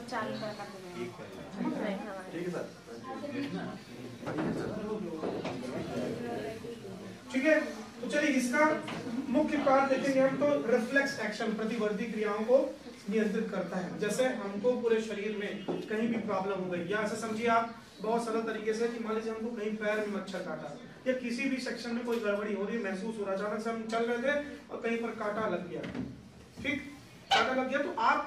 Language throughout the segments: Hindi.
चालू कर ठीक है सर। ठीक है, तो चलिए इसका मुख्य पार्ट देखेंगे हम। तो रिफ्लेक्स एक्शन प्रतिवर्ती क्रियाओं को नियंत्रित करता है। जैसे हमको पूरे शरीर में कहीं भी प्रॉब्लम हो गई, या ऐसा समझिए आप बहुत सरल तरीके से कि मान लीजिए हमको कहीं पैर में मच्छर काटा या किसी भी सेक्शन में कोई गड़बड़ी हो रही है, महसूस हो रहा है, अचानक से हम चल रहे थे और कहीं पर कांटा लग गया, ठीक, कांटा लग गया, तो आप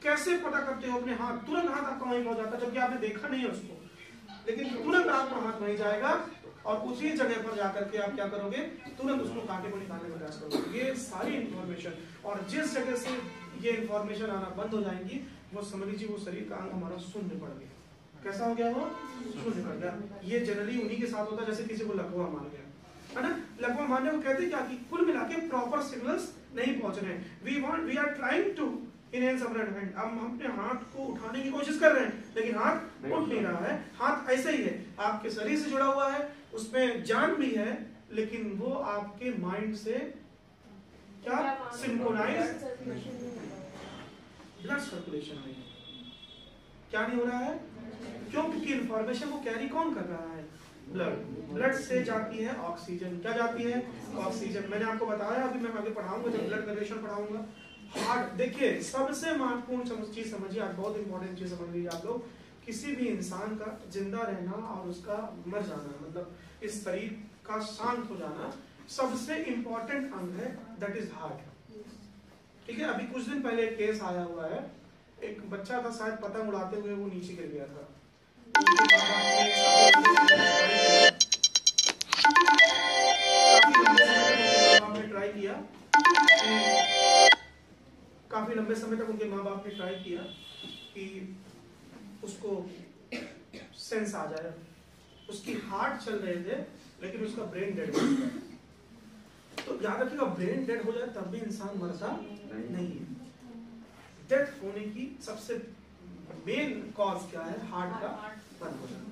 कैसे पता करते हो अपने हाथ? तुरंत हाथ आपका वहीं पहुंच जाता है, जबकि आपने देखा नहीं है उसको, लेकिन तुरंत आपका हाथ वहीं जाएगा और उसी जगह पर जाकर के आप क्या करोगे? तुरंत उसको कांटे को निकालने का प्रयास करोगे। ये सारी इंफॉर्मेशन, और जिस जगह से ये इंफॉर्मेशन आना बंद हो जाएंगी, वो समझ लीजिए वो शरीर का अंग हमारा शून्य पड़ गया। कैसा हो गया? वो शून्य पड़ गया। ये जनरली उन्हीं के साथ होता है जैसे किसी को लकवा मार गया, है ना। लकवा मारने को कहते हैं क्या कि कुल मिला के प्रॉपर सिग्नल्स नहीं पहुंच रहे हैं। We are trying to enhance our hand. हम अपने हाथ को उठाने की कोशिश कर रहे हैं, लेकिन हाथ उठ नहीं रहा है। हाथ ऐसे ही है, आपके शरीर से जुड़ा हुआ है, उसमें जान भी है, लेकिन वो आपके माइंड से क्या सिंक्रोनाइज ब्लड सर्कुलेशन नहीं है। क्या नहीं हो रहा है? क्यों? क्योंकि इंफॉर्मेशन को कैरी कौन कर रहा है? ब्लड। ब्लड से जाती है ऑक्सीजन। क्या जाती है? ऑक्सीजन। मैंने आपको बताया, अभी मैं आगे पढ़ाऊंगा जब ब्लड सर्कुलेशन पढ़ाऊंगा। हार्ट, देखिए सबसे महत्वपूर्ण चीज समझिए, आज बहुत इंपॉर्टेंट चीज समझ लीजिए आप लोग। किसी भी इंसान का जिंदा रहना और उसका मर जाना, मतलब इस शरीर का शांत हो जाना, सबसे इंपॉर्टेंट अंग है, दैट इज हार्ट। ठीक है, अभी कुछ दिन पहले एक केस आया हुआ है, एक बच्चा था शायद पतंग उड़ाते हुए वो नीचे गिर गया था। काफी लंबे समय तक उनके माँ बाप ने ट्राई किया कि उसको सेंस आ जाए। उसकी हार्ट चल रहे थे, लेकिन उसका ब्रेन डेड हो गया। तो याद रखिएगा, ब्रेन डेड हो जाए तब भी इंसान मरता नहीं है। डेथ होने की सबसे मेन कॉज क्या है? हार्ट का बंद हो जाना।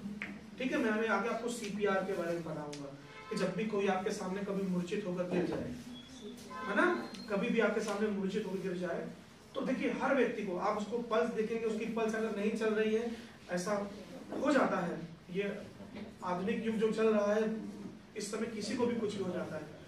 ठीक है, मैं आगे आपको सीपीआर के बारे में बताऊंगा कि जब भी कोई आपके सामने कभी मूर्छित होकर गिर जाए, है ना, कभी भी आपके सामने मूर्छित होकर गिर जाए, तो देखिए हर व्यक्ति को आप उसको पल्स देखेंगे, उसकी पल्स अगर नहीं चल रही है, ऐसा हो जाता है। ये आधुनिक युग जो चल रहा है, इस समय किसी को भी कुछ भी हो जाता है।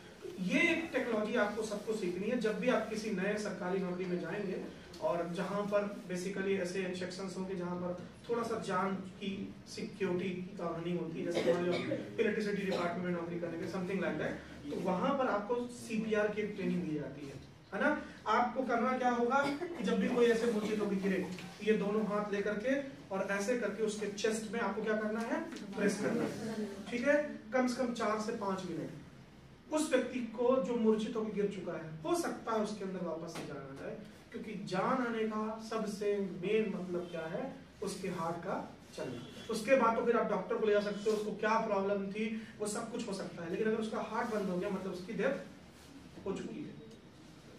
ये एक टेक्नोलॉजी आपको सबको सीखनी है। जब भी आप किसी नए सरकारी नौकरी में जाएंगे और जहां पर बेसिकली ऐसे सेक्शंस होंगे जहां पर थोड़ा सा जान की सिक्योरिटी की कहानी होती है, जैसे मान लो इलेक्ट्रिसिटी डिपार्टमेंट में नौकरी करने के, समथिंग लाइक दैट, तो वहां पर आपको सीपीआर की ट्रेनिंग दी जाती है ना। आपको करना क्या होगा कि जब भी कोई ऐसे मूर्छित होकर गिरे, ये दोनों हाथ लेकर के और ऐसे करके उसके चेस्ट में आपको क्या करना है? प्रेस करना है। ठीक है, कम से कम 4 से 5 मिनट। उस व्यक्ति को जो मूर्छित होकर गिर चुका है, हो सकता है उसके अंदर वापस से जान आ जाए, क्योंकि जान आने का सबसे मेन मतलब क्या है? उसके हार्ट का चलना। उसके बाद तो फिर आप डॉक्टर को ले जा सकते हो, उसको क्या प्रॉब्लम थी वो सब कुछ हो सकता है, लेकिन अगर उसका हार्ट बंद हो गया मतलब उसकी डेथ हो चुकी है।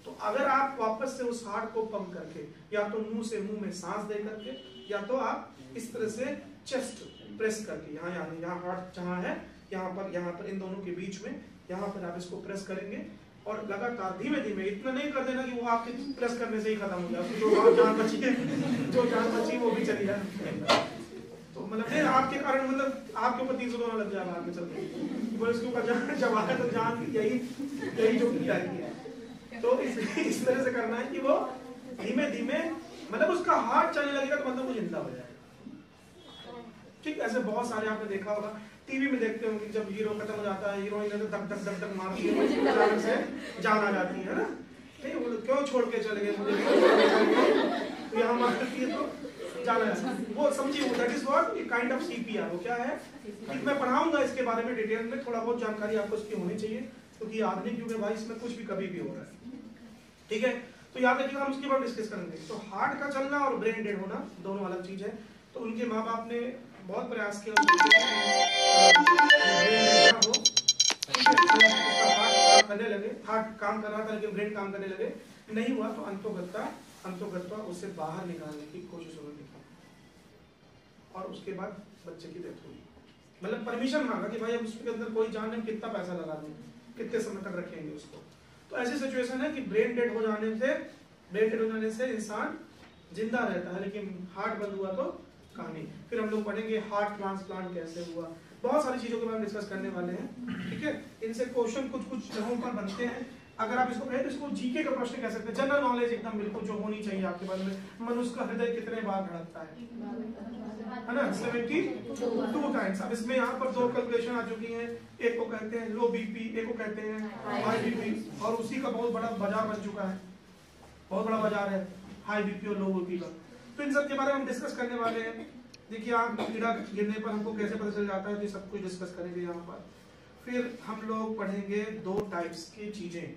तो अगर आप वापस से उस हार्ट को पंप करके, या तो मुंह से मुंह में सांस दे करके, या तो आप इस तरह से चेस्ट प्रेस करके, यहाँ हार्ट जहाँ है, यहाँ पर इन दोनों के बीच में, यहाँ पर आप इसको प्रेस करेंगे और लगातार धीमे धीमे, इतना नहीं कर देना कि वो आपके प्रेस करने से ही खत्म हो जाए, जो जान बची वो भी चली जाए। तो मतलब आपके कारण मतलब आपके ऊपर 300 दोनों लग जाए बाद में चलते, वो इसके ऊपर जान जब आए तो जान यही जो किया है। तो इस तरह से करना है कि वो धीमे धीमे, मतलब उसका हार्ट चलने लगेगा तो मतलब वो जिंदा हो जाएगा। ठीक, ऐसे बहुत सारे आपने देखा होगा, टीवी में देखते होंगे, जब हीरो खत्म हो जाता है, हीरोइन ने धक धक धक धक मारती है, अचानक से जान आ जाती है ना। नहीं, वो क्यों छोड़ के चले गए मुझे, यहाँ मारती है तो जाना है, वो समझिए, that is what kind of CPR. वो क्या है कि मैं पढ़ाऊंगा इसके बारे में डिटेल में, थोड़ा बहुत जानकारी आपको इसकी होनी चाहिए, क्योंकि आधुनिक युग में भाई इसमें कुछ भी कभी भी हो रहा है। ठीक है, तो याद रखिएगा, हम उसके बाद डिस्कस करेंगे। तो हार्ट का चलना और ब्रेन डेड होना दोनों अलग चीज है। तो उनके माँ बाप ने बहुत प्रयास किया हार्ट करने लगे, हार्ट काम कर रहा था लेकिन ब्रेन काम करने लगे, नहीं हुआ तो अंतोगत्वा उसे बाहर निकालने की कोशिश उन्होंने की, और उसके बाद बच्चे की डेथ हुई। मतलब परमिशन मांगा कि भाई अब उसके अंदर कोई जान नहीं, कितना पैसा लगा दें, कितने समय तक रखेंगे उसको। तो ऐसी सिचुएशन है कि ब्रेन डेड हो जाने से इंसान जिंदा रहता है, लेकिन हार्ट बंद हुआ तो कहानी। फिर हम लोग पढ़ेंगे हार्ट ट्रांसप्लांट कैसे हुआ, बहुत सारी चीजों के बारे में डिस्कस करने वाले हैं, ठीक है। इनसे क्वेश्चन कुछ कुछ जगहों पर बनते हैं। अगर आप इसको कहें तो इसको जीके का प्रश्न कह सकते हैं, जनरल नॉलेज एकदम बिल्कुल जो होनी चाहिए आपके बारे में। मनुष्य का हृदय कितने बार धड़कता है ना? 72 टाइम्स। अब इसमें यहाँ पर 2 कैलकुलेशन आ चुकी हैं, एक को कहते हैं लो बीपी, एक को कहते हैं हाई बीपी, और उसी का बहुत बड़ा बाजार बन चुका है, बहुत बड़ा बाजार है हाई बीपी और लो बीपी का। तो इन सब के बारे में हम डिस्कस करने वाले हैं। देखिए आंख में कीड़ा गिरने पर हमको कैसे पता चल जाता है, तो सब कुछ डिस्कस करेंगे यहाँ पर। फिर हम लोग पढ़ेंगे 2 टाइप्स की चीजें,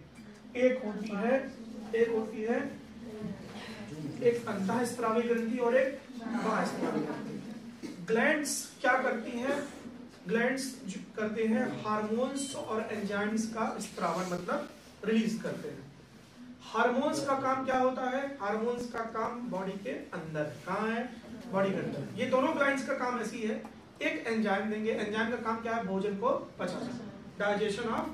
एक होती है एक अंतःस्रावी ग्रंथि और एक बाह्यस्रावी ग्रंथि। ग्लैंड्स क्या करती हैं? ग्लैंड्स करते हैं हार्मोन्स और एंजाइम्स का स्त्रावन, मतलब रिलीज करते हैं। हार्मोन्स का काम क्या होता है? हार्मोन्स का काम बॉडी के अंदर, कहाँ है? बॉडी के अंदर। ये दोनों ग्लैंड्स का काम ऐसी है। एक एंजाइम देंगे, एंजाइम का काम क्या है? भोजन को पचाना, डाइजेशन ऑफ,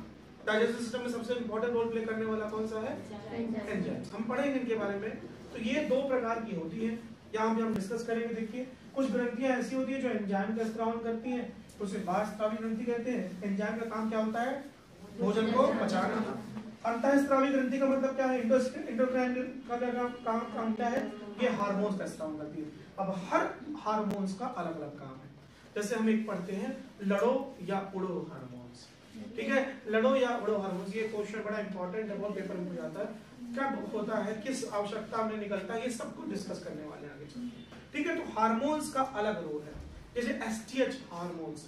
डाइजेस्टिव सिस्टम में सबसे इंपॉर्टेंट रोल प्ले करने वाला कौन सा है? एंजाइम। हम पढ़ेंगे इनके बारे में। तो ये 2 प्रकार की होती है, यहाँ पे हम डिस्कस करेंगे। देखिए कुछ ग्रंथियां ऐसी होती है जो एंजाइम का स्त्रावन करती हैं, तो उसे बाह्यस्रावी ग्रंथि कहते हैं। एंजाइम का काम क्या होता है? भोजन को पचाना। अंतःस्रावी ग्रंथि का मतलब क्या है? इंडोक्राइन का काम क्या है? ये हार्मोन्स का स्त्रावन करती है। अब हर हार्मोन्स का अलग अलग काम है। जैसे हम एक पढ़ते हैं लड़ो या उड़ो हार्मोन्स, ठीक है। लड़ो या उड़ो हार्मोन्स, ये क्वेश्चन बड़ा इंपॉर्टेंट है, बहुत पेपर में पूछा जाता है। कब होता है, किस आवश्यकता में निकलता है, ये सब कुछ डिस्कस करने वाले हैं आगे चल, ठीक है। तो हार्मोन्स का अलग रोल है। जैसे STH hormones,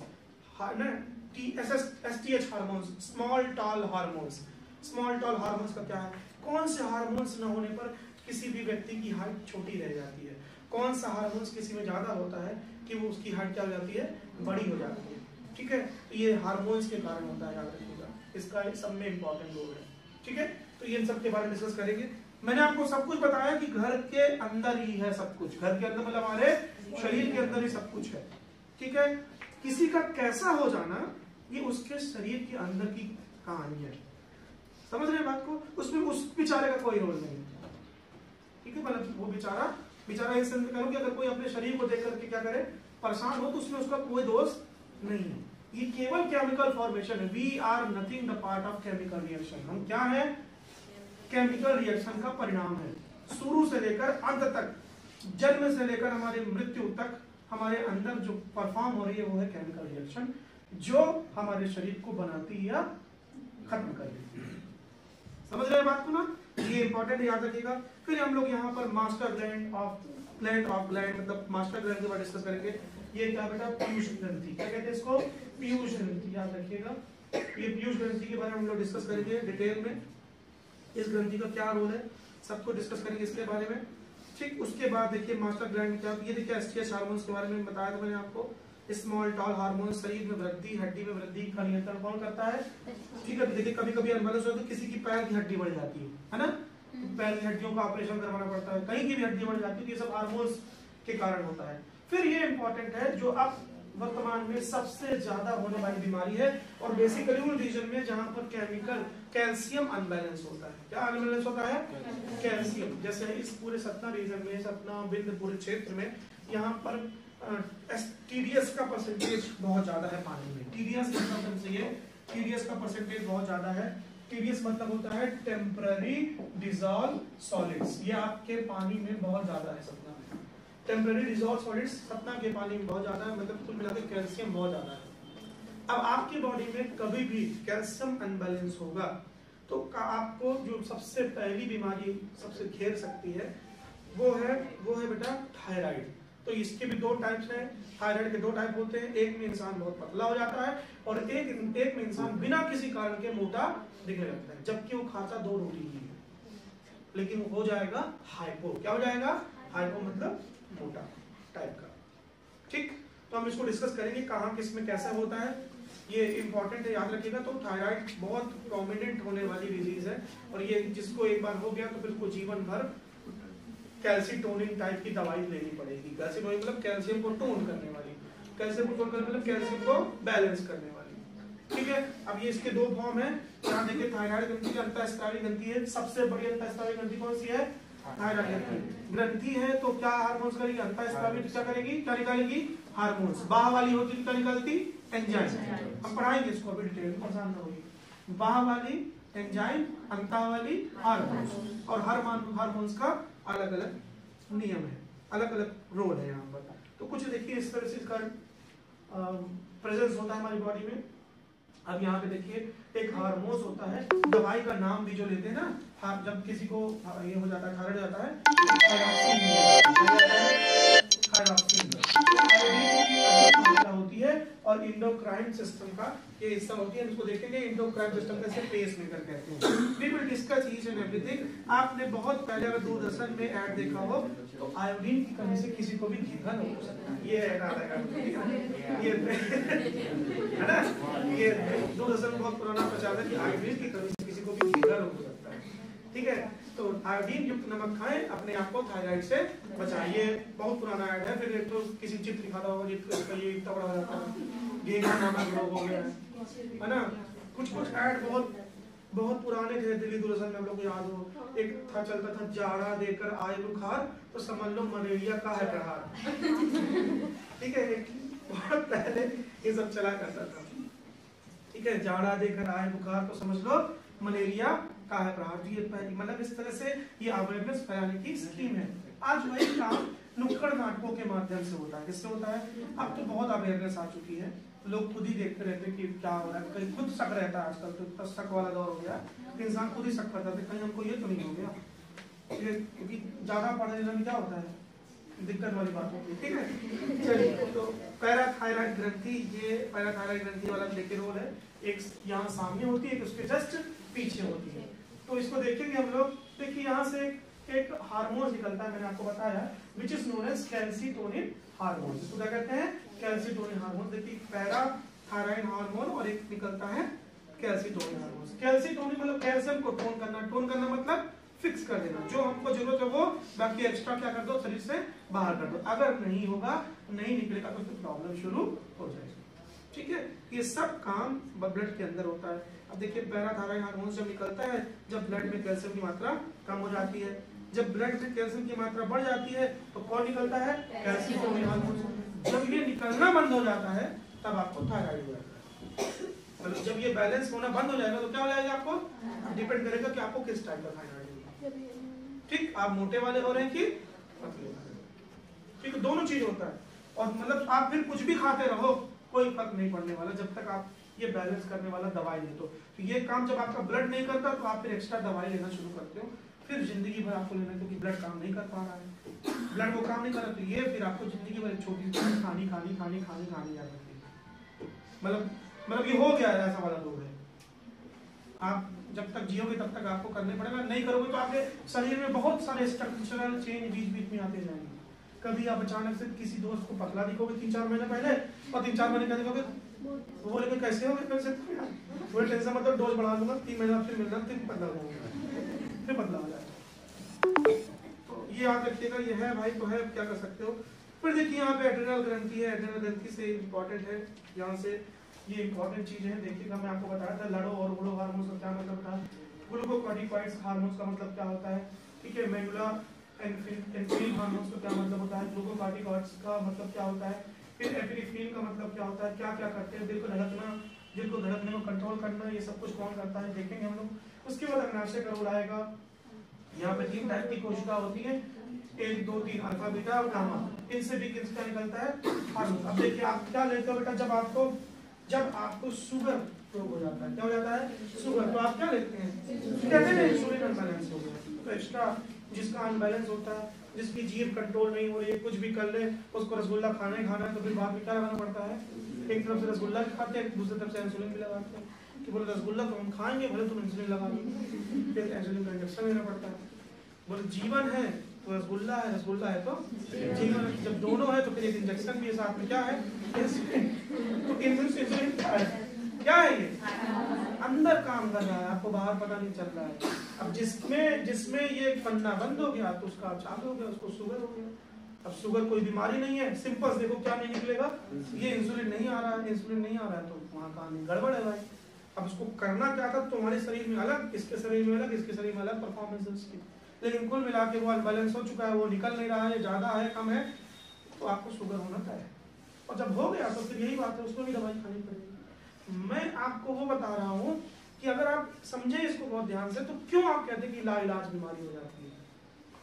STH hormones, small tall hormones. Small tall hormones का क्या है? कौन से हार्मोन्स न होने पर किसी भी व्यक्ति की हाइट छोटी रह जाती है? कौन सा हार्मोन्स किसी में ज्यादा होता है कि वो उसकी हाइट क्या हो जाती है? बड़ी हो जाती है, ठीक है। तो ये हार्मोन्स के कारण होता है, याद रखिएगा। इसका सब में इंपॉर्टेंट रोल है, ठीक है। तो ये इन सब के बारे में डिस्कस करेंगे। मैंने आपको सब कुछ बताया कि घर के अंदर ही है सब कुछ। घर के अंदर मतलब हमारे शरीर के अंदर ही सब कुछ है, ठीक है। किसी का कैसा हो जाना ये उसके शरीर के अंदर की कहानी है, समझ रहे हैं बात को? उसमें उस बेचारे का कोई रोल नहीं है, ठीक है। मतलब वो बेचारा इस सेंस में करूं कि अगर कोई अपने शरीर को देख करके क्या करे, परेशान हो, तो उसमें उसका कोई दोष नहीं है। ये केवल केमिकल फॉर्मेशन है। We are nothing the part of chemical reaction. हम क्या है? केमिकल रिएक्शन का परिणाम है। शुरू से लेकर अंत तक, जन्म से लेकर हमारे मृत्यु तक हमारे अंदर जो परफॉर्म हो रही है वो है केमिकल रिएक्शन, जो हमारे शरीर को बनाती है या खत्म कर देती है। समझ रहे हैं बात को ना? ये इंपॉर्टेंट याद रखिएगा। फिर हम लोग यहाँ पर मास्टर ग्लैंड ऑफ ग्लैंड मतलब मास्टर ग्लैंड के बारे में डिस्कस करेंगे। ये क्या बेटा? पीयूष ग्रंथि। क्या कहते हैं इसको? पीयूष ग्रंथि, याद रखिएगा। ये पीयूष ग्रंथि के बारे में हम लोग डिस्कस करेंगे डिटेल में। इस ग्रंथि का क्या रोल है सबको डिस्कस करेंगे इसके बारे में, ठीक। उसके बाद देखिए मास्टर ग्लैंड क्या, ये देखिए एसटीएच हार्मोन्स के बारे में बताया था मैंने आपको। स्मॉल टॉल हार्मोन शरीर में वृद्धि, हड्डी में वृद्धि का नियंत्रण कौन करता है? ठीक है। देखिए कभी कभी अनबैलेंस होता है, किसी की पैर की हड्डी बढ़ जाती है ना, पैर की हड्डियों का ऑपरेशन करवाना पड़ता है, कहीं की भी हड्डी बढ़ जाती है, ये सब हार्मोन्स के कारण होता है। फिर ये इंपॉर्टेंट है, जो अब वर्तमान में सबसे ज्यादा होने वाली बीमारी है, और बेसिकली उन रीजन में जहां पर कैल्शियम अनबैलेंस होता है। क्या अनबैलेंस होता है? कैल्शियम। जैसे इस पूरे सतना रीजन में, सतना बिंद पूरे क्षेत्र में, यहाँ पर टीडीएस का परसेंटेज बहुत ज्यादा है पानी में। टीडीएस का परसेंटेज बहुत ज्यादा है। टीडीएस मतलब होता है टेम्पररी डिसॉल्व सॉलिड्स। ये आपके पानी में बहुत ज्यादा है सतना में। टेम्पररी डिसॉल्व सॉलिड्स सतना के पानी में बहुत ज्यादा है, मतलब कुल मिलाकर कैल्शियम बहुत ज्यादा है। अब आपकी बॉडी में कभी भी कैल्शियम अनबैलेंस होगा तो आपको जो सबसे पहली बीमारी सबसे घेर सकती है वो है बेटा थायराइड। तो इसके भी 2 टाइप्स हैं। थायराइड के 2 टाइप होते हैं। एक में इंसान बहुत पतला हो जाता है और एक में इंसान बिना किसी कारण के मोटा दिखने लगता है, जबकि वो खाता 2 रोटी ही है, लेकिन वो हो जाएगा हाइपो। क्या हो जाएगा? हाइपो मतलब मोटा टाइप का, ठीक। तो हम इसको डिस्कस करेंगे कहाँ किस में कैसा होता है, ये इंपॉर्टेंट है, याद रखिएगा। तो थायराइड बहुत प्रोमिनेंट होने वाली डिजीज है, और ये जिसको एक बार हो गया तो फिर उसको जीवन भर कैल्सीटोनिन टाइप की दवाई लेनी पड़ेगी। कैल्सीटोनिन मतलब कैल्शियम को टोन करने वाली, कैल्शियम को टोन करने मतलब कैल्शियम को बैलेंस करने वाली, ठीक है। अब ये इसके 2 फॉर्म है। यहाँ देखिए थायराइड ग्रंथि, अंतःस्रावी ग्रंथि है। सबसे बड़ी अंतःस्रावी ग्रंथि कौन सी है? थायराइड ग्रंथि है तो क्या हार्मोन्स करेगी, अंतःस्रावी क्या करेगी, क्या निकालेगी, हार्मोन्स। बाह वाली होती है क्या निकालती, एंजाइम। हम पढ़ाएंगे इसको अभी डिटेल में, परेशान ना होगी। बाह वाली एंजाइम, अंतः वाली हार्मोन्स। और हर हार्मोन्स का अलग अलग नियम है, अलग अलग रोल है यहाँ पर। तो कुछ देखिए इस तरह से इसका प्रेजेंस होता है हमारी बॉडी में। अब यहाँ पे देखिए एक हार्मोन्स होता है, दवाई का नाम भी जो लेते हैं ना, जब किसी को ये हो जाता है, थायराइड जाता है, होती है। और इंडोक्राइन सिस्टम का ये हिस्सा होती है, इसको देखेंगे इंडोक्राइन सिस्टम कैसे पेस मेकर कहते हैं। We will discuss each and everything. आपने बहुत पहले अगर दूरदर्शन में ऐड देखा हो तो आयोडीन की कमी से किसी को भी घिरन हो सकता है, ये है ना, ये दूरदर्शन में बहुत पुराना प्रचार है कि आयोडीन की कमी से किसी को भी घिरन हो सकता है, ठीक है। तो आयोडीन युक्त नमक खाएं, अपने आप को थायराइड से बचाइए। बहुत पुराना ऐड है। फिर एक तो किसी चित्र दिखाता होगा जिसका ये इतना बड़ा हो जाता है, गेंदा नामक रोग हो गया है ना। कुछ ऐड बहुत पुराने थे, दिल्ली दूरदर्शन में हम लोग को याद हो, एक था चलता था, जाड़ा देकर आए बुखार तो समझ लो मलेरिया का है प्रहार। ठीक है, बहुत पहले ये सब चला करता था, ठीक है। जाड़ा देकर आए बुखार तो समझ लो मलेरिया का है प्रहार। ये मतलब इस तरह से ये अवेयरनेस फैलाने की स्कीम है। आज वही काम नुक्कड़ नाटकों के माध्यम से होता है। किससे होता है? अब तो बहुत अवेयरनेस आ चुकी है, लोग खुद ही देखते रहते हैं कि क्या हो रहा है, कहीं खुद शक रहता है। आजकल तो इतना शक वाला दौर हो गया, इंसान खुद ही शक करता है कहीं हमको ये तो नहीं हो गया, क्योंकि ज्यादा पढ़ने में क्या होता है, दिक्कत वाली बात होती है, ठीक है। चलिए, तो पैराथायराइड ग्रंथि, ये पैराथायराइड ग्रंथि वाला देखिए रोल है, एक यहाँ सामने होती है, एक उसके जस्ट पीछे होती है। तो इसको देखेंगे हम लोग। देखिए यहाँ से एक हार्मोन निकलता है, मैंने आपको बताया, which is known as calcitonin hormone. इसको क्या कहते हैं? Calcitonin hormone. देखिए पैराथायराइड हार्मोन और एक निकलता है कैल्सिटोनिन हार्मोन। कैल्सिटोनिन मतलब कैल्शियम को टोन करना, टोन करना मतलब फिक्स कर देना, जो हमको जरूरत है वो, बाकी एक्स्ट्रा क्या कर दो, शरीर से बाहर कर दो। अगर नहीं होगा, नहीं निकलेगा तो फिर प्रॉब्लम शुरू हो जाएगी, ठीक है। ये सब काम ब्लड के अंदर होता है। अब देखिए पैराथायराइड हार्मोन जब निकलता है, जब ब्लड में कैल्शियम की मात्रा कम हो जाती है, जब ब्लड में कैल्शियम की मात्रा बढ़ जाती है तो कौन निकलता है? Calcitonin hormone. जब ये निकलना बंद हो जाता है तब आपको थायराइड हो जाता है। मतलब जब ये बैलेंस होना बंद हो जाएगा तो क्या हो जाएगा? आपको डिपेंड करेगा कि आपको किस टाइप का थायराइड है, ठीक। आप मोटे वाले हो रहे हैं कि पतले वाले, ठीक है, दोनों चीज होता है। और मतलब आप फिर कुछ भी खाते रहो, कोई फर्क नहीं पड़ने वाला जब तक आप ये बैलेंस करने वाला दवाई ले। तो ये काम जब आपका ब्लड नहीं करता तो आप फिर एक्स्ट्रा दवाई लेना शुरू करते हो, फिर जिंदगी भर आपको लेना, क्योंकि ब्लड काम नहीं कर पा रहा है, ब्लड वो काम नहीं कर रहा, तो ये फिर आपको जिंदगी भर छोटी खानी जा सकती है। मतलब ये हो गया है, ऐसा वाला रोग है। आप जब तक जियोगे तब तक आपको करने पड़ेगा, नहीं करोगे तो आपके शरीर में बहुत सारे स्ट्रक्चरल चेंज बीच में आते जाएंगे। कभी आप अचानक से किसी दोस्त को पतला दिखोगे 3-4 महीने पहले, और 3-4 महीने का दिखोगे, वो बोलेंगे कैसे हो गए, थोड़ी टेंशन मतलब डोज बढ़ा दूंगा, 3 महीना फिर मिलना, फिर पतला होगा, फिर बदला हो जाएगा। तो ये याद रखिएगा, ये है भाई तो है, क्या कर सकते हो। फिर देखिए यहाँ पे एड्रेनल ग्रंथि है, एड्रेनल ग्रंथि से इम्पोर्टेंट है, यहाँ से ये इम्पोर्टेंट चीज है। देखिएगा मैं आपको बताया था लड़ो और उड़ो हार्मोन्स का क्या मतलब था, ग्लूकोकॉर्टिकॉइड्स हार्मोन्स का मतलब क्या होता है, ठीक है। मेडुला एंड्रोफिन हार्मोन्स का क्या मतलब होता है, ग्लूकोकॉर्टिकॉइड्स का मतलब क्या होता है, फिर एपिनेफ्रिन का मतलब क्या होता है, क्या क्या करते हैं, दिल को धड़कने को कंट्रोल करना, ये सब कुछ कौन करता है देखेंगे हम लोग। उसके बाद अग्नाशय का रोल आएगा। यहाँ पे 3 टाइप की कोशिका होती है, 1, 2, 3, अल्फा, बीटा और गामा। इनसे भी किसका निकलता है? हार्मोन। अब देखिए आप क्या लेते हो बेटा, जब आपको शुगर रोग हो जाता है, क्या हो जाता है? शुगर। तो आप क्या लेते हैं? कहते हैं इंसुलिन अनबैलेंस हो गया। तो एक्स्ट्रा जिसका अनबैलेंस होता है, जिसकी जीभ कंट्रोल नहीं हो रही है, कुछ भी कर ले, उसको रसगुल्ला खाना है, तो फिर बाद में क्या लगाना पड़ता है? एक तरफ से रसगुल्ला खाते हैं, दूसरी तरफ से इंसुलिन भी लगाते हैं कि बोले रसगुल्ला तो हम खाएंगे, भले तुम इंसुलिन लगा लो, फिर इंसुलिन का इंजेक्शन लेना पड़ता है। बोले जीवन है तो रसगुल्ला है तो जीवन, जब दोनों है तो फिर एक इंजेक्शन भी है साथ में, क्या है? इंसुलिन। तो इंसुलिन क्या है? ये अंदर काम कर रहा है, आपको बाहर पता नहीं चल रहा है। अब जिसमें ये पन्ना बंद हो गया तो उसका चालू हो गया, उसको शुगर हो गया। अब शुगर कोई बीमारी नहीं है, सिंपल देखो क्या नहीं निकलेगा, ये इंसुलिन नहीं आ रहा है, तो वहाँ कहानी गड़बड़ है भाई। अब उसको करना क्या था, तुम्हारे शरीर में अलग, इसके शरीर में अलग, इसके शरीर में अलग परफॉर्मेंस है उसकी। लेकिन कुल मिला के वो अनबैलेंस हो चुका है, वो निकल नहीं रहा है, ज़्यादा है कम है, तो आपको शुगर होना तय है। और जब हो गया तो फिर यही बात है, उसमें भी दवाई खानी पड़ेगी। मैं आपको वो बता रहा हूँ कि अगर आप समझे इसको बहुत ध्यान से, तो क्यों आप कहते हैं कि लाइलाज बीमारी हो जाती है?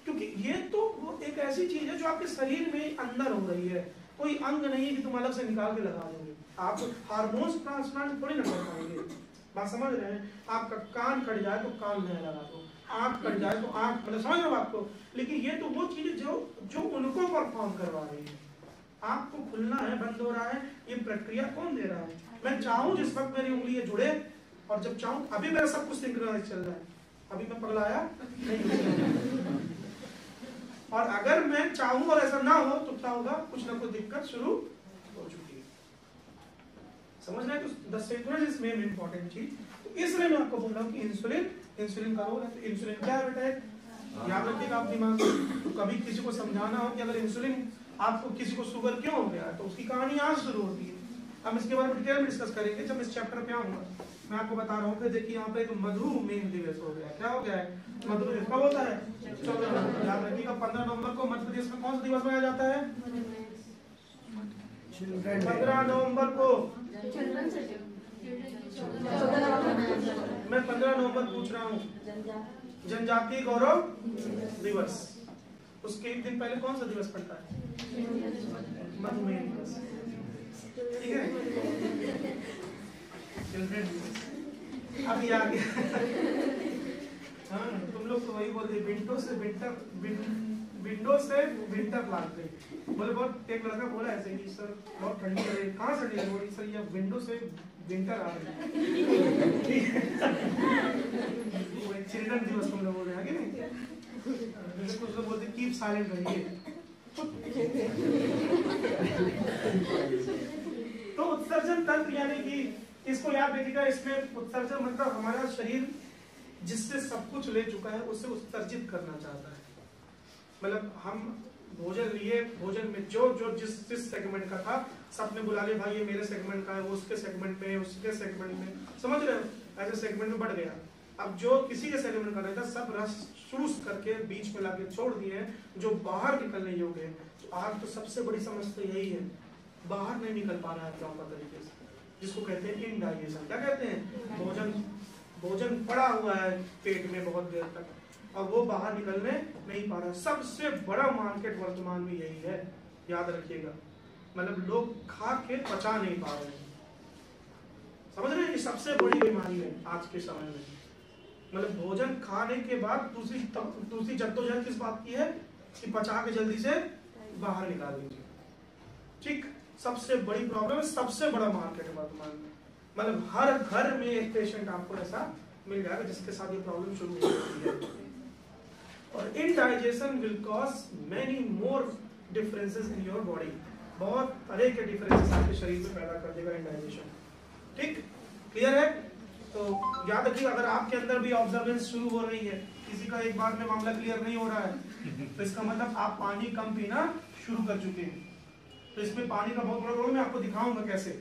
क्योंकि ये तो वो एक ऐसी चीज है जो आपके शरीर में अंदर हो रही है, कोई अंग नहीं है कि तुम अलग से निकाल के लगा दोगे। आप हार्मोन्स ट्रांसप्लांट थोड़ी ना कर पाएंगे, बात समझ रहे हैं? आपका कान कट जाए तो कान नया लगा दो, आंख कट जाए तो आंख, मतलब समझ रहे हो आपको? लेकिन ये तो वो चीज जो उनको परफॉर्म करवा रही है। आपको खुलना है, बंद हो रहा है, ये प्रक्रिया कौन दे रहा है? मैं चाहूं जिस वक्त मेरी उंगली ये जुड़े, और जब चाहूं, अभी मेरा सब कुछ सिंक्रोनाइज चल रहा है, अभी मैं पगलाया नहीं। और अगर मैं चाहूं और ऐसा ना हो तो क्या होगा? कुछ ना कुछ दिक्कत शुरू हो चुकी है। समझ रहे हैं? तो the synchronize is main important चीज। तो इसलिए मैं आपको बोल रहा हूँ कि इंसुलिन का रोल है। तो इंसुलिन क्या है बेटा? याद रखिएगा आप दिमाग में। तो कभी किसी को समझाना हो कि अगर इंसुलिन, आपको किसी को शुगर क्यों हो गया, तो उसकी कहानी यहाँ से शुरू होती है। हम इसके बारे में डिटेल में डिस्कस करेंगे जब इस चैप्टर पे आऊंगा। मैं आपको बता रहा हूँ। फिर देखिए यहाँ पे एक मधुमेह दिवस हो गया। क्या हो गया है? मधुमेह कब होता है? 14 नवंबर। याद रखिएगा 15 नवंबर को मध्य प्रदेश में कौन सा दिवस मनाया जाता है? 15 नवंबर को। मैं 15 नवंबर पूछ रहा हूँ। जनजातीय गौरव दिवस। उसके एक दिन पहले कौन सा दिवस पड़ता है? मधुमेह दिवस। ठीक है, चिल्ड्रन दिवस। अब ये आ गया। हाँ, तुम लोग तो वही बोलते, विंडो से विंटर लाते। बोले बहुत, एक लड़का बोला ऐसे कि सर बहुत ठंडी है। कहाँ से ठंडी है? सर ये विंडो से विंटर आ रही है। चिल्ड्रन दिवस तुम लोग बोल रहे हैं कि नहीं? जैसे कुछ लोग बोलते कीप साइलेंट रहिए। तो उत्सर्जन तंत्र यानी कि इसको याद रखिएगा। इसमें उत्सर्जन मतलब हमारा शरीर जिससे सब कुछ ले चुका है उसे उत्सर्जित करना चाहता है। मतलब हम भोजन लिए, भोजन में जो जिस सेगमेंट का था, सबने बुला लिया, भाई ये मेरे सेगमेंट का है, वो उसके सेगमेंट में, उसके सेगमेंट में, समझ रहे हो? ऐसे सेगमेंट में बढ़ गया। अब जो किसी के सेगमेंट का रहता, सब रस चूस करके बीच में लाके छोड़ दिए हैं, जो बाहर निकलने योग्य है। तो आज तो सबसे बड़ी समस्या यही है, बाहर नहीं निकल पा रहा है प्रॉपर तरीके से, जिसको कहते हैं इनडाइजेशन। क्या कहते हैं? भोजन पड़ा हुआ है पेट में बहुत देर तक और वो बाहर निकलने नहीं पा रहा। सबसे बड़ा मार्केट वर्तमान में यही है, याद रखिएगा। मतलब लोग खा के पचा नहीं पा रहे हैं। समझ रहे हैं? ये सबसे बड़ी बीमारी है आज के समय में। मतलब भोजन खाने के बाद दूसरी जद्दोजहद किस बात की है? कि पचा के जल्दी से बाहर निकाल दीजिए। ठीक, सबसे बड़ी प्रॉब्लम है, सबसे बड़ा मार्केट है वर्तमान में। मतलब हर घर में एक पेशेंट आपको ऐसा मिल जाएगा जिसके साथ ये प्रॉब्लम शुरू हो जाती है। और indigestion will cause many more differences in your body. बहुत तरह के डिफरेंसेस आपके शरीर में पैदा कर देगा इनडाइजेशन। ठीक, क्लियर है? तो याद रखिए, अगर आपके अंदर भी ऑब्जर्वेंस शुरू हो रही है, किसी का एक बार में मामला क्लियर नहीं हो रहा है, तो इसका मतलब आप पानी कम पीना शुरू कर चुके हैं। तो इसमें पानी का बहुत बड़ा रोल, मैं आपको दिखाऊंगा कैसे।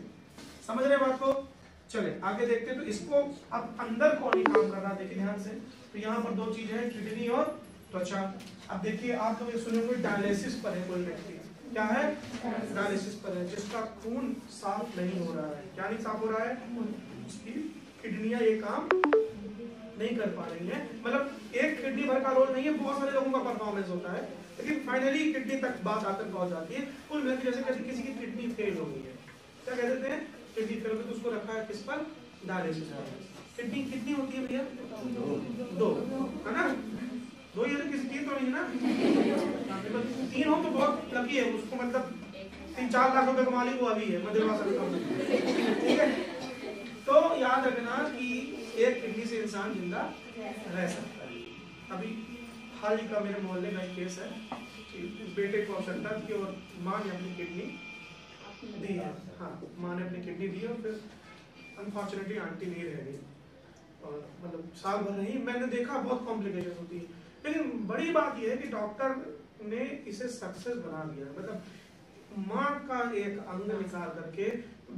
समझ रहे बात को? चले आगे देखते हैं। तो इसको अब अंदर कौन ही काम कर रहा है, देखिए ध्यान से। तो यहाँ पर दो चीजें हैं, किडनी और त्वचा। अब देखिए, आप लोग सुनेंगे डायलिसिस पर है कोई व्यक्ति। क्या है? डायलिसिस पर है, जिसका खून साफ नहीं हो रहा है। क्या नहीं साफ हो रहा है? उसकी किडनियां ये काम नहीं कर पा रही है। मतलब एक किडनी भर का रोल नहीं है, बहुत सारे लोगों का परफॉर्मेंस होता है, लेकिन फाइनली किडनी तक बात आकर पहुंच जाती है। कुल मिलकर जैसे कहते किसी की किडनी फेल हो गई है, क्या कह देते हैं? किडनी फेल हो गई, तो उसको रखा है किस पर? डायलिसिस पर। किडनी कितनी होती है भैया? दो, है ना? दो, ये किसी तीन तो नहीं है ना? तीन हो तो बहुत लकी है उसको, मतलब 3-4 लाख रुपए का मालिक वो अभी है, मैं दिलवा सकता हूँ। ठीक है, तो याद रखना कि एक किडनी से इंसान जिंदा रह सकता है। अभी हाल ही का मेरे मोहल्ले का एक केस है कि बेटे को आवश्यकता थी और माँ ने अपनी किडनी दी है। हाँ, माँ ने अपनी किडनी दी और फिर अनफॉर्चुनेटली आंटी नहीं रह गई, और मतलब साल भर नहीं। मैंने देखा बहुत कॉम्प्लिकेशन होती है, लेकिन बड़ी बात यह है कि डॉक्टर ने इसे सक्सेस बना दिया। मतलब माँ का एक अंग निकाल करके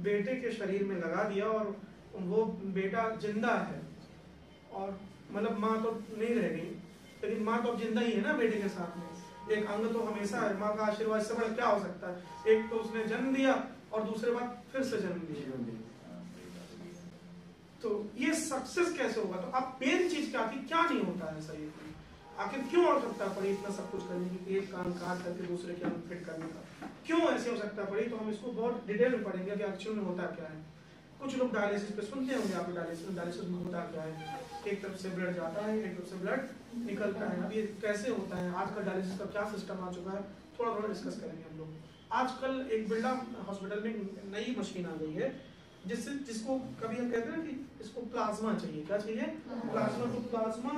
बेटे के शरीर में लगा दिया और वो बेटा जिंदा है, और मतलब माँ तो नहीं रह गई, लेकिन माँ तो अब जिंदा ही है ना बेटे के साथ में, एक अंग तो हमेशा है। माँ का आशीर्वाद से बड़ा क्या हो सकता है? एक तो उसने जन्म दिया और दूसरे बार फिर से जन्म दिया। तो ये सक्सेस कैसे होगा? तो अब मेन चीज क्या थी, क्या नहीं होता है शरीर में, आखिर क्यों आवश्यकता पड़ी इतना सब कुछ करने की, एक काम काट करके दूसरे के अंग फिट करने का, क्यों ऐसी आवश्यकता पड़ी? तो हम इसको बहुत डिटेल में पढ़ेंगे कि एक्चुअल में होता क्या है। कुछ लोग डायलिसिस पे सुनते होंगे आप, डायलिसिस में होता क्या है, एक तरफ से ब्लड जाता है, एक तरफ से ब्लड निकलता है। अब ये कैसे होता है, आजकल डायलिसिस का क्या सिस्टम आ चुका है, थोड़ा थोड़ा डिस्कस करेंगे हम लोग। आजकल एक बिरला हॉस्पिटल में नई मशीन आ गई है जिसको कभी हम कहते हैं ना कि इसको प्लाज्मा चाहिए। क्या चाहिए? प्लाज्मा। तो प्लाज्मा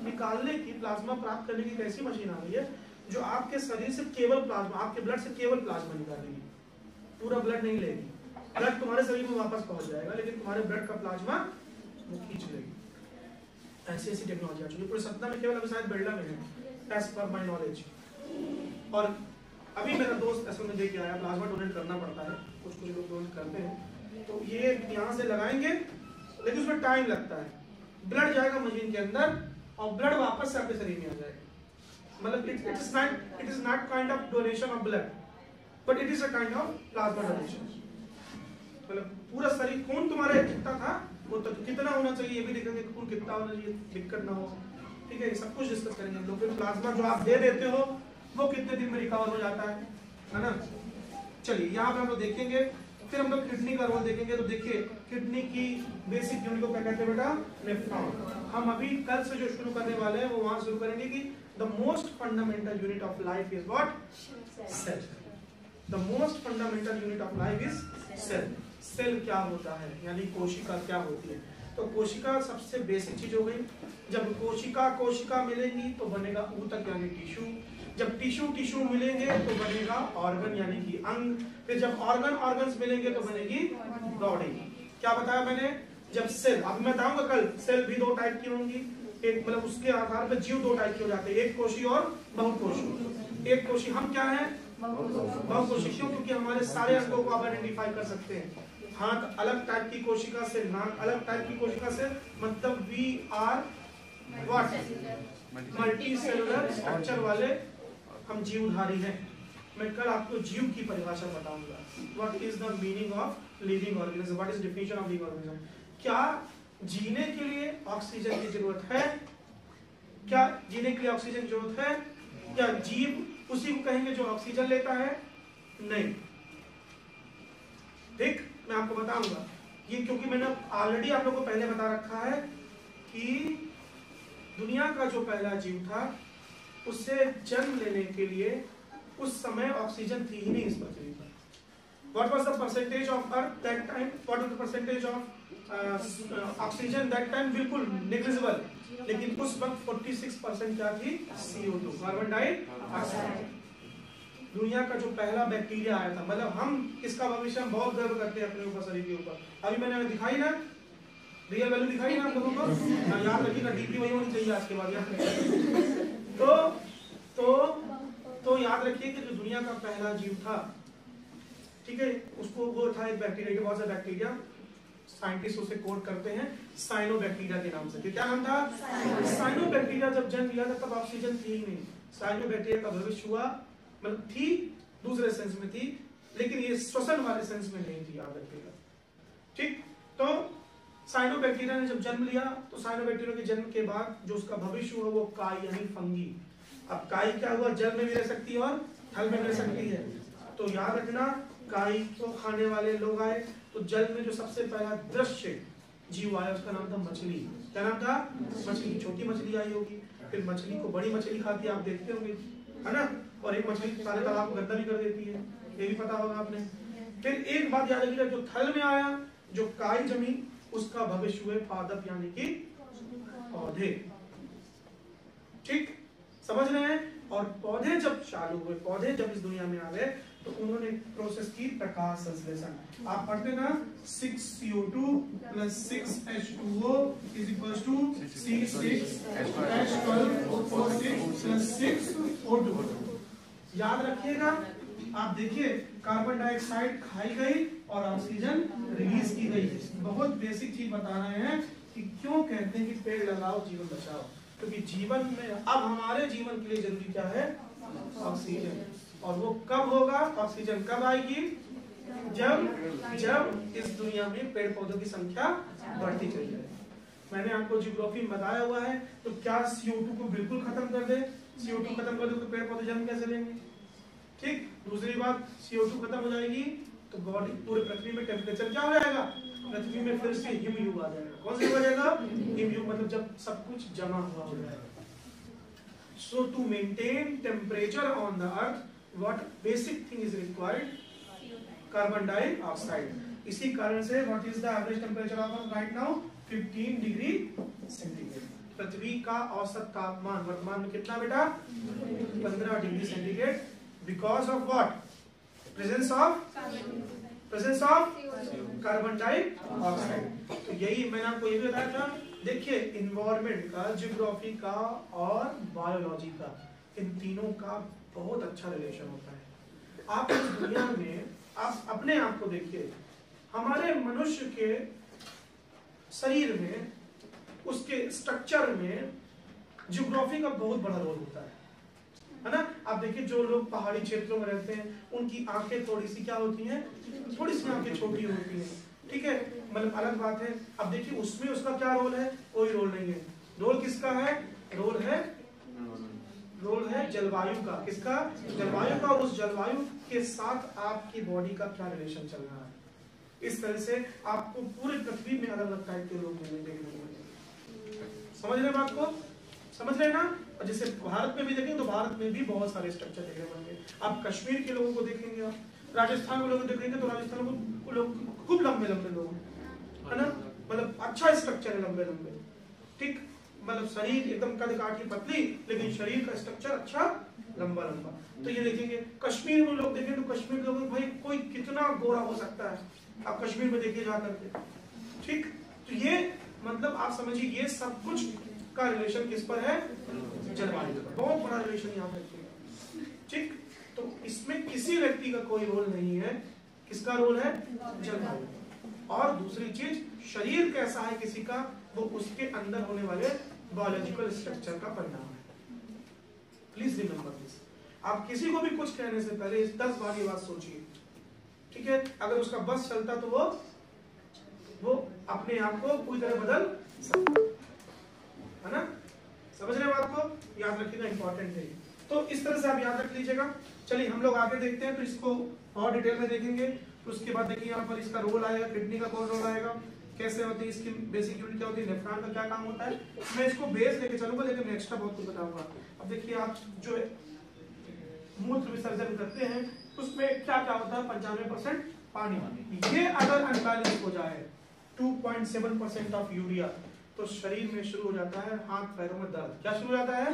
निकालने की, प्लाज्मा प्राप्त करने की कैसी मशीन आ गई है जो आपके शरीर से केवल प्लाज्मा, आपके ब्लड से केवल प्लाज्मा निकालेगी, पूरा ब्लड नहीं लेगी। ब्लड तुम्हारे शरीर में वापस पहुंच जाएगा लेकिन तुम्हारे ब्लड का प्लाज्मा वो खींच लेगी। ऐसी ऐसी टेक्नोलॉजी आ चुकी है। पूरे सपना में केवल अभी शायद बिरला में है, एज पर माय नॉलेज। और अभी मेरा दोस्त ऐसा में देख के आया, प्लाज्मा डोनेट करना पड़ता है, कुछ कुछ लोग डोनेट करते हैं। तो ये यहाँ से लगाएंगे लेकिन उसमें टाइम लगता है, ब्लड जाएगा मशीन के अंदर और ब्लड वापस से आपके शरीर में आ जाएगा। मतलब it is not kind of donation of blood but it is a kind of plasma donation. मतलब पूरा शरीर, खून तुम्हारा कितना था वो तो कितना होना चाहिए ये भी देखेंगे, खून कितना होना चाहिए, दिक्कत ना हो। ठीक है, ये सब कुछ डिस्कस करेंगे हम लोग। फिर प्लाज्मा जो आप दे देते हो वो कितने दिन में रिकवर हो जाता है ना। चलिए यहाँ पे हम लोग देखेंगे। फिर हम लोग किडनी का रोल देखेंगे। तो देखिए किडनी की बेसिक यूनिट को क्या कहते हैं बेटा? नेफ्रॉन। हम अभी कल से जो शुरू करने वाले हैं वो वहां शुरू करेंगे कि the most fundamental unit of life is what? Cell. The most fundamental unit of life is cell. Cell क्या होता है, यानी कोशिका क्या होती है? तो कोशिका सबसे बेसिक चीज हो गई। जब कोशिका मिलेंगी तो बनेगा ऊतक यानी टिश्यू। जब टिश्यू मिलेंगे तो बनेगा ऑर्गन यानी कि अंग। फिर जब ऑर्गन्स मिलेंगे तो बनेगी बॉडी। क्या बताया मैंने? जब सेल, अब मैं बताऊंगा कल, सेल भी दो टाइप की होंगी। एक मतलब उसके आधार पर जीव दो टाइप के हो जाते हैं, एक कोशी और बहुकोशी। एक कोशी हम क्या है? बहुकोशी। क्यों? क्योंकि हमारे सारे अंगों को आप आइडेंटिफाई कर सकते हैं। हाथ अलग टाइप की कोशिका से, नाक अलग टाइप की कोशिका से, मतलब we are what? Multicellular structure वाले हम जीवधारी हैं। मैं कल आपको जीव की परिभाषा बताऊंगा। What is the meaning of living organism, what is definition of living organism. क्या जीने के लिए ऑक्सीजन की जरूरत है? क्या जीने के लिए ऑक्सीजन की जरूरत है? क्या जीव उसी को कहेंगे जो ऑक्सीजन लेता है? नहीं। ठीक, मैं आपको बताऊंगा ये, क्योंकि मैंने ऑलरेडी आप लोगों को पहले बता रखा है कि दुनिया का जो पहला जीव था उससे जन्म लेने के लिए उस समय ऑक्सीजन थी ही नहीं इस पृथ्वी पर। What was the percentage of Earth that time? What was the percentage of oxygen that time? बिल्कुल negligible। लेकिन उस वक्त 46% क्या थी? CO2, carbon dioxide. दुनिया का जो पहला बैक्टीरिया आया था, मतलब हम इसका भविष्य हम बहुत गर्व करते हैं अपने ऊपर, शरीर के ऊपर। अभी मैंने दिखाई ना, रियल वैल्यू दिखाई ना आप लोगों को। याद रखिएगा, डीपी वही होनी चाहिए आज के बाद याद। तो याद रखिए कि जो दुनिया का पहला जीव था, ठीक है, उसको वो था एक बैक्टीरिया, बहुत सारे बैक्टीरिया, साइंटिस्ट उसे कोड करते हैं साइनोबैक्टीरिया के नाम से। क्या नाम था? साइनोबैक्टीरिया। जब जन्म लिया था तब ऑक्सीजन थी ही नहीं। साइनोबैक्टीरिया का भविष्य हुआ, मतलब थी दूसरे सेंस में थी, लेकिन ये श्वसन वाले सेंस में नहीं थी, याद रखिएगा। ठीक, तो साइनोबैक्टीरिया ने जब जन्म लिया तो साइनोबैक्टीरिया के जन्म के बाद जो उसका भविष्य हुआ वो काई यानी फंगी। अब काई क्या हुआ? जल में भी रह सकती है और थल में भी रह सकती है। तो याद रखना, काई को खाने वाले लोग आए तो जल में जो सबसे पहला दृश्य जीव आया उसका नाम था मछली। क्या नाम था? मछली। छोटी मछली आई होगी, फिर मछली को बड़ी मछली खाती है, आप देखते होंगे, है ना। और एक मछली सारे तालाब को गंदा भी कर देती है, ये भी पता होगा आपने। फिर एक बात याद रखिएगा, जो थल में आया, जो काई जमी, उसका भविष्य हुए पादप यानी कि पौधे। ठीक, समझ रहे हैं। और पौधे जब चालू हुए, पौधे जब इस दुनिया में आ गए तो उन्होंने प्रोसेस की प्रकाश संश्लेषण। आप पढ़ते ना, 6CO2 + 6H2O = C6H12O6 + 6O2। याद रखिएगा। आप देखिए, कार्बन डाइऑक्साइड खाई गई और ऑक्सीजन रिलीज की गई। बहुत बेसिक चीज बता रहे हैं कि क्यों कहते हैं कि पेड़ लगाओ जीवन बचाओ। क्योंकि जीवन में अब हमारे जीवन के लिए जरूरी क्या है? ऑक्सीजन। और वो कब होगा? ऑक्सीजन कब आएगी? जब इस दुनिया में पेड़ पौधों की संख्या बढ़ती चली जाए। मैंने आपको जियोग्राफी में बताया हुआ है। तो क्या CO2 को बिल्कुल खत्म कर दे? CO2 खत्म कर दे तो पेड़ पौधे जन्म कैसे लेंगे? ठीक। दूसरी बात, CO2 खत्म हो जाएगी तो बॉडी पूरे पृथ्वी में टेम्परेचर क्या हो जाएगा? पृथ्वी में फिर से हिमयुग आ जाएगा। कौन सा युग आ जाएगा? हिमयुग, मतलब जब सब कुछ जमा हुआ हो जाएगा। So to maintain temperature on the earth, what basic thing is required? Carbon dioxide. इसी कारण से what is the average temperature of Earth right now? 15 degree centigrade. पृथ्वी का औसत तापमान वर्तमान में कितना बेटा? 15 degree centigrade. Because of what? Presence of carbon dioxide. तो यही मैंने आपको ये भी बताया था। देखिए, इन्वायरमेंट का, जियोग्राफी का और बायोलॉजी का, इन तीनों का बहुत अच्छा रिलेशन होता है। आप इस दुनिया में आप अपने आप को देखिए, हमारे मनुष्य के शरीर में, उसके स्ट्रक्चर में जियोग्राफी का बहुत बड़ा रोल होता है ना। आप देखिए, जो लोग पहाड़ी क्षेत्रों में रहते हैं उनकी आंखें थोड़ी सी क्या होती हैं? थोड़ी सी आंखें छोटी होती हैं, ठीक है, मतलब अलग बात है। अब देखिए, उसमें उसका क्या रोल है? कोई रोल नहीं है। रोल किसका है? रोल है जलवायु का। किसका? जलवायु का। और उस जलवायु के साथ आपकी बॉडी का क्या रिलेशन चल रहा है। इस तरह से आपको पूरे पृथ्वी में अलग अलग टाइप के लोग मिलेंगे। समझ रहे बात को? समझ रहे ना? और जैसे भारत में भी देखेंगे तो भारत में भी बहुत सारे स्ट्रक्चर देखने होंगे। आप कश्मीर के लोगों को देखेंगे, आप राजस्थान के लोगों को देखेंगे तो राजस्थान को लोग खूब लंबे लंबे लोग है ना, मतलब अच्छा स्ट्रक्चर है, लंबे लंबे, ठीक, मतलब शरीर एकदम कद काठी पतली, लेकिन शरीर का स्ट्रक्चर अच्छा लंबा लंबा। तो ये देखेंगे कश्मीर में लोग देखें तो कश्मीर के लोग भाई कोई कितना गोरा हो सकता है, आप कश्मीर में देखिए जा करके, ठीक। तो ये मतलब आप समझिए ये सब कुछ का रिलेशन किस पर है? जलवायु पर। बहुत बड़ा रिलेशन यहाँ रखिएगा, ठीक। तो इसमें किसी व्यक्ति का कोई रोल नहीं है। किसका रोल है? जलवायु। और दूसरी चीज, शरीर कैसा है किसी का, वो उसके अंदर होने वाले बायोलॉजिकल स्ट्रक्चर का परिणाम है। Please remember this. आप किसी को भी कुछ कहने से पहले 10 बार ये बात सोचिए, ठीक है। अगर उसका बस चलता तो वो अपने आप को पूरी तरह बदल सकता है ना। समझ रहे बात को? याद रखिएगा, इंपॉर्टेंट है। तो इस तरह से आप याद रख लीजिएगा। चलिए हम लोग आगे देखते हैं, तो इसको और डिटेल में देखेंगे। तो उसके बाद देखिए यहाँ पर इसका रोल आएगा, किडनी का कौन रोल आएगा, कैसे होती है, इसकी बेसिक यूनिट क्या होती है, नेफ्रॉन का क्या काम होता है। मैं इसको बेस लेके चलूंगा, लेकिन मैं एक्स्ट्रा बहुत कुछ बताऊंगा। अब देखिए, आप जो मूत्र विसर्जन करते हैं उसमें क्या क्या होता है? 95% पानी। ये अगर अनबैलेंस हो जाए 2.7% ऑफ यूरिया, तो शरीर में शुरू हो जाता है हाथ पैरों में दर्द। क्या शुरू हो जाता है?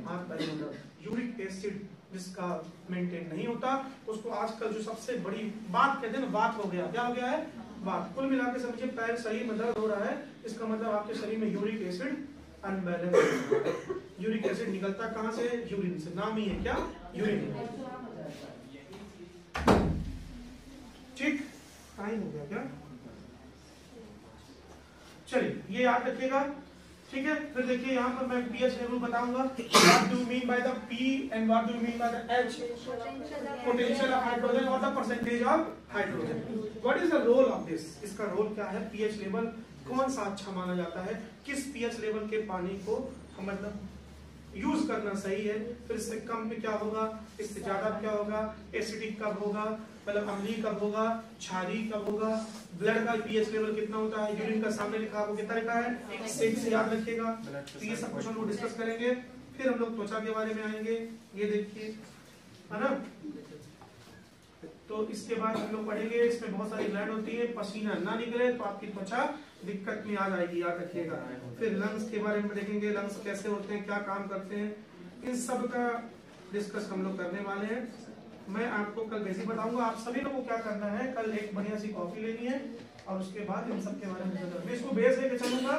हाथ पैरों में दर्द। यूरिक एसिड जिसका मेंटेन नहीं होता, उसको आजकल जो सबसे बड़ी बात कहते हैं ना, बात हो गया। क्या हो गया है? बात। कुल मिला के समझिए, पैर शरीर में दर्द हो रहा है, इसका मतलब आपके शरीर में यूरिक एसिड अनबैलेंस हो रहा है। यूरिक एसिड निकलता कहां से? यूरिन से। नाम ही है क्या? यूरिन। ठीक, टाइम हो गया क्या? चलिए ये याद रखिएगा, ठीक है। फिर देखिए यहाँ पर मैं pH लेवल बताऊंगा। What do you mean by the P and what do you mean by the H? Potential of hydrogen or the percentage of hydrogen. What is the role of this? इसका रोल क्या है? pH लेवल कौन सा अच्छा माना जाता है? किस pH लेवल के पानी को मतलब यूज करना सही है? फिर इससे कम में क्या होगा, इससे ज्यादा क्या होगा, एसिडिक कब होगा, मतलब अम्लीय कब होगा, क्षारीय कब होगा, ब्लड का पीएच लेवल कितना होता है, यूरिन का सामने लिखा है वो कितना लिखा है, 6 याद रखिएगा। तो ये सब कुछ हम लोग डिस्कस करेंगे। फिर हम लोग त्वचा के बारे में आएंगे, ये देखिए, है ना। तो इसके बाद हम लोग पढ़ेंगे, इसमें बहुत सारी ग्लैंड होती है, पसीना ना निकले तो आपकी त्वचा दिक्कत में आ जाएगी, याद रखिएगा। फिर लंग्स के बारे में देखेंगे, लंग्स कैसे होते हैं, क्या काम करते हैं, इन सब का डिस्कस हम लोग करने वाले हैं। मैं आपको कल बेसिक बताऊंगा। आप सभी लोगों को क्या करना है, कल एक बढ़िया सी कॉफी लेनी है और उसके बाद इन सब के बारे में मैं इसको बेस लेके चलूंगा।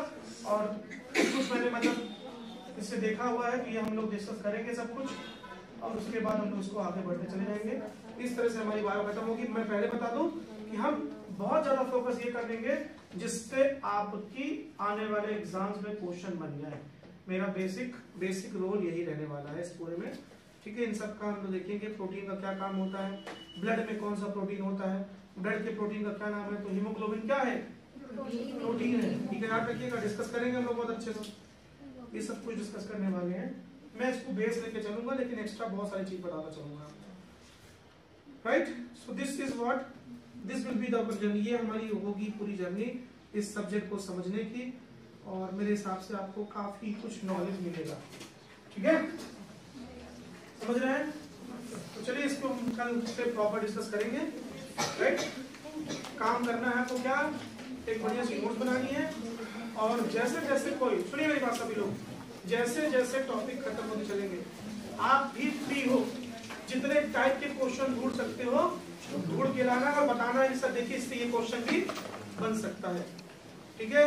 और कुछ मैंने मतलब इससे देखा हुआ है कि हम लोग डिस्कस करेंगे सब कुछ, और उसके बाद हम लोग इसको आगे बढ़ते चले जाएंगे। इस तरह से हमारी बायो खत्म होगी। मैं पहले बता दूं कि हम बहुत ज्यादा फोकस ये कर देंगे जिससे आपकी आने वाले एग्जाम्स में क्वेश्चन बन जाए। मेरा बेसिक रोल यही रहने वाला है इस पूरे में। ठीक है, इन सब का हम लोग देखेंगे प्रोटीन का क्या काम होता है, ब्लड में कौन सा प्रोटीन होता है, ब्लड के प्रोटीन का क्या नाम है। तो हीमोग्लोबिन क्या है, प्रोटीन है। ठीक है, याद रखिएगा, डिस्कस करेंगे हम लोग बहुत अच्छे से, ये सब कुछ डिस्कस करने वाले हैं। मैं इसको बेस लेके चलूंगा, लेकिन एक्स्ट्रा बहुत सारी चीज बताता चलूंगा। Right, so this is what this will be the journey. ये हमारी होगी पूरी जर्नी इस सब्जेक्ट को समझने की, और मेरे हिसाब से आपको काफी कुछ नॉलेज मिलेगा। ठीक है, समझ रहे हैं? तो चलिए इसको हम कल से प्रॉपर डिस्कस करेंगे। राइट, काम करना है तो क्या, एक बढ़िया सी नोट्स बनानी है, और जैसे जैसे कोई, सुनिए मेरी बात सभी लोग, जैसे जैसे टॉपिक खत्म होते चलेंगे आप भी फ्री हो, जितने टाइप के क्वेश्चन ढूंढ सकते हो ढूंढ के लाना और बताना है सर देखिए इससे ये क्वेश्चन भी बन सकता है। ठीक है,